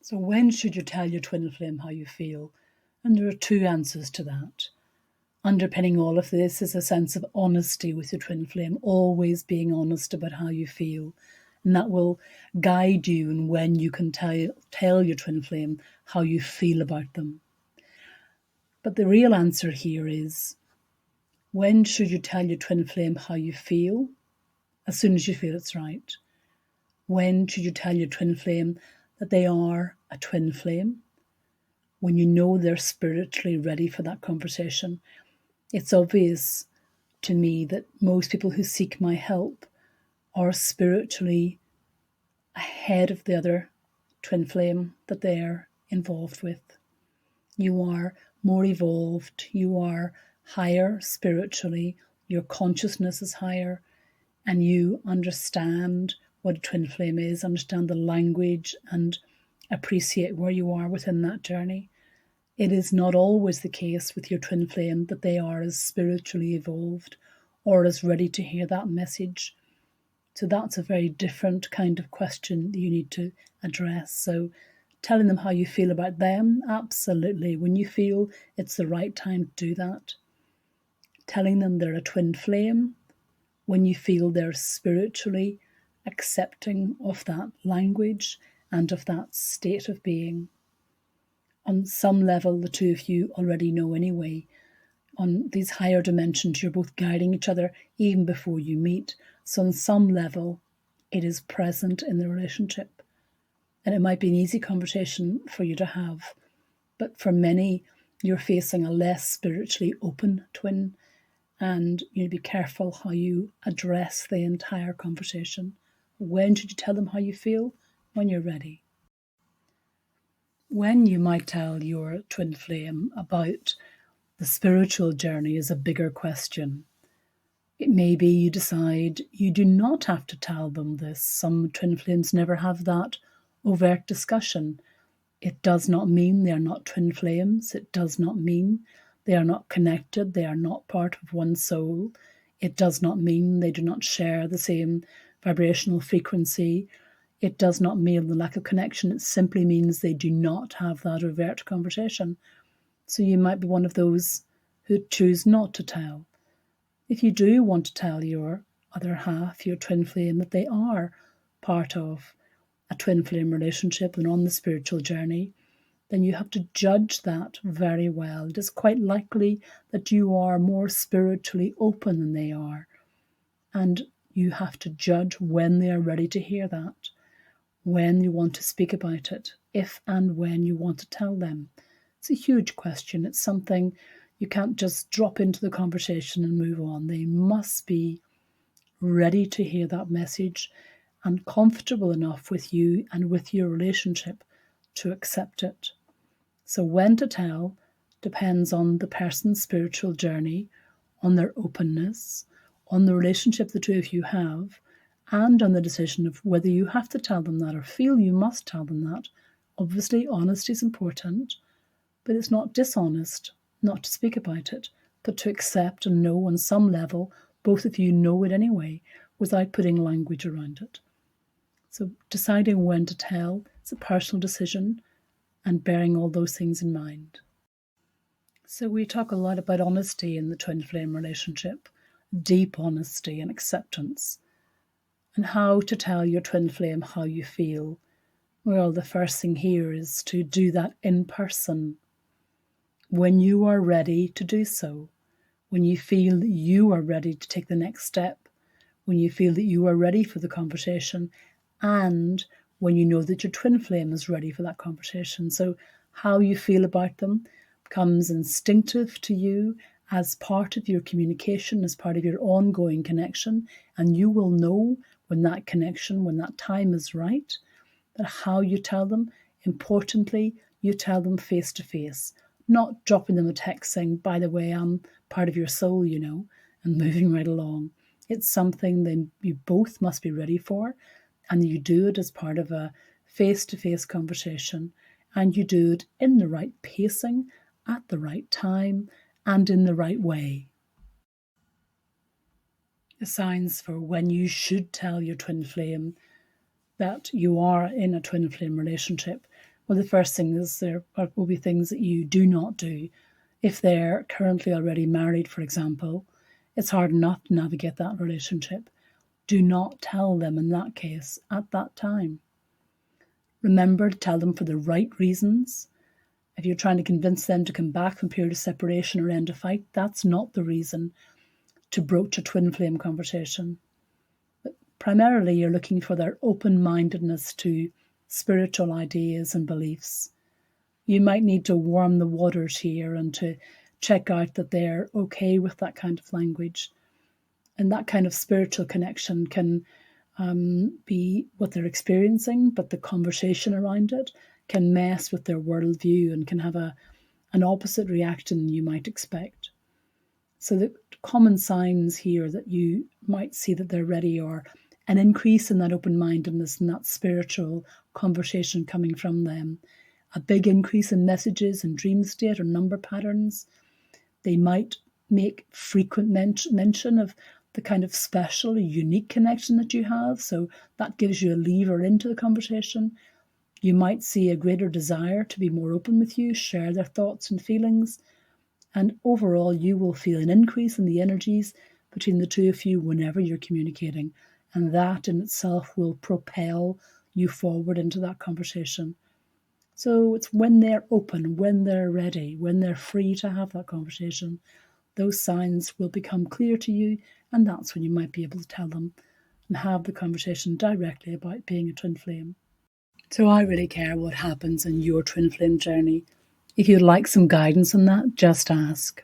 So when should you tell your twin flame how you feel? And there are two answers to that. Underpinning all of this is a sense of honesty with your twin flame, always being honest about how you feel. And that will guide you in when you can tell your twin flame how you feel about them. But the real answer here is, when should you tell your twin flame how you feel? As soon as you feel it's right. When should you tell your twin flame that they are a twin flame? When you know they're spiritually ready for that conversation. It's obvious to me that most people who seek my help are spiritually ahead of the other twin flame that they're involved with. You are more evolved, you are higher spiritually, your consciousness is higher, and you understand what a twin flame is, understand the language, and appreciate where you are within that journey. It is not always the case with your twin flame that they are as spiritually evolved or as ready to hear that message. So that's a very different kind of question that you need to address. So telling them how you feel about them, absolutely. When you feel it's the right time to do that. Telling them they're a twin flame, when you feel they're spiritually accepting of that language and of that state of being. On some level, the two of you already know anyway. On these higher dimensions, you're both guiding each other even before you meet. So on some level, it is present in the relationship. And it might be an easy conversation for you to have. But for many, you're facing a less spiritually open twin. And you need to be careful how you address the entire conversation. When should you tell them how you feel? When you're ready. When you might tell your twin flame about the spiritual journey is a bigger question. It may be you decide you do not have to tell them this. Some twin flames never have that overt discussion. It does not mean they are not twin flames. It does not mean they are not connected. They are not part of one soul. It does not mean they do not share the same vibrational frequency. It does not mean the lack of connection. It simply means they do not have that overt conversation. So you might be one of those who choose not to tell. If you do want to tell your other half, your twin flame, that they are part of a twin flame relationship and on the spiritual journey, then you have to judge that very well. It is quite likely that you are more spiritually open than they are. And you have to judge when they are ready to hear that, when you want to speak about it, if and when you want to tell them. It's a huge question. It's something you can't just drop into the conversation and move on. They must be ready to hear that message and comfortable enough with you and with your relationship to accept it. So when to tell depends on the person's spiritual journey, on their openness, on the relationship the two of you have, and on the decision of whether you have to tell them that or feel you must tell them that. Obviously, honesty is important, but it's not dishonest not to speak about it, but to accept and know on some level, both of you know it anyway, without putting language around it. So deciding when to tell, it's a personal decision, and bearing all those things in mind. So we talk a lot about honesty in the twin flame relationship, deep honesty and acceptance, and how to tell your twin flame how you feel. Well, the first thing here is to do that in person, when you are ready to do so, when you feel that you are ready to take the next step, when you feel that you are ready for the conversation, and when you know that your twin flame is ready for that conversation. So how you feel about them becomes instinctive to you as part of your communication, as part of your ongoing connection, and you will know when that connection, when that time is right. But how you tell them, importantly, you tell them face to face, not dropping them a text saying, by the way, I'm part of your soul, you know, and moving right along. It's something that you both must be ready for, and you do it as part of a face-to-face conversation, and you do it in the right pacing, at the right time, and in the right way. The signs for when you should tell your twin flame that you are in a twin flame relationship Well, the first thing is there will be things that you do not do. If they're currently already married, for example, it's hard enough to navigate that relationship. Do not tell them in that case at that time. Remember to tell them for the right reasons. If you're trying to convince them to come back from a period of separation or end a fight, that's not the reason to broach a twin flame conversation. But primarily, you're looking for their open-mindedness to spiritual ideas and beliefs. You might need to warm the waters here and to check out that they're okay with that kind of language. And that kind of spiritual connection can be what they're experiencing, but the conversation around it can mess with their worldview and can have an opposite reaction than you might expect. So the common signs here that you might see that they're ready are an increase in that open-mindedness and that spiritual conversation coming from them, a big increase in messages and dream state or number patterns. They might make frequent mention of the kind of special, unique connection that you have. So that gives you a lever into the conversation. You might see a greater desire to be more open with you, share their thoughts and feelings. And overall, you will feel an increase in the energies between the two of you whenever you're communicating. And that in itself will propel you forward into that conversation. So it's when they're open, when they're ready, when they're free to have that conversation, those signs will become clear to you, and that's when you might be able to tell them and have the conversation directly about being a twin flame. So I really care what happens in your twin flame journey. If you'd like some guidance on that, just ask.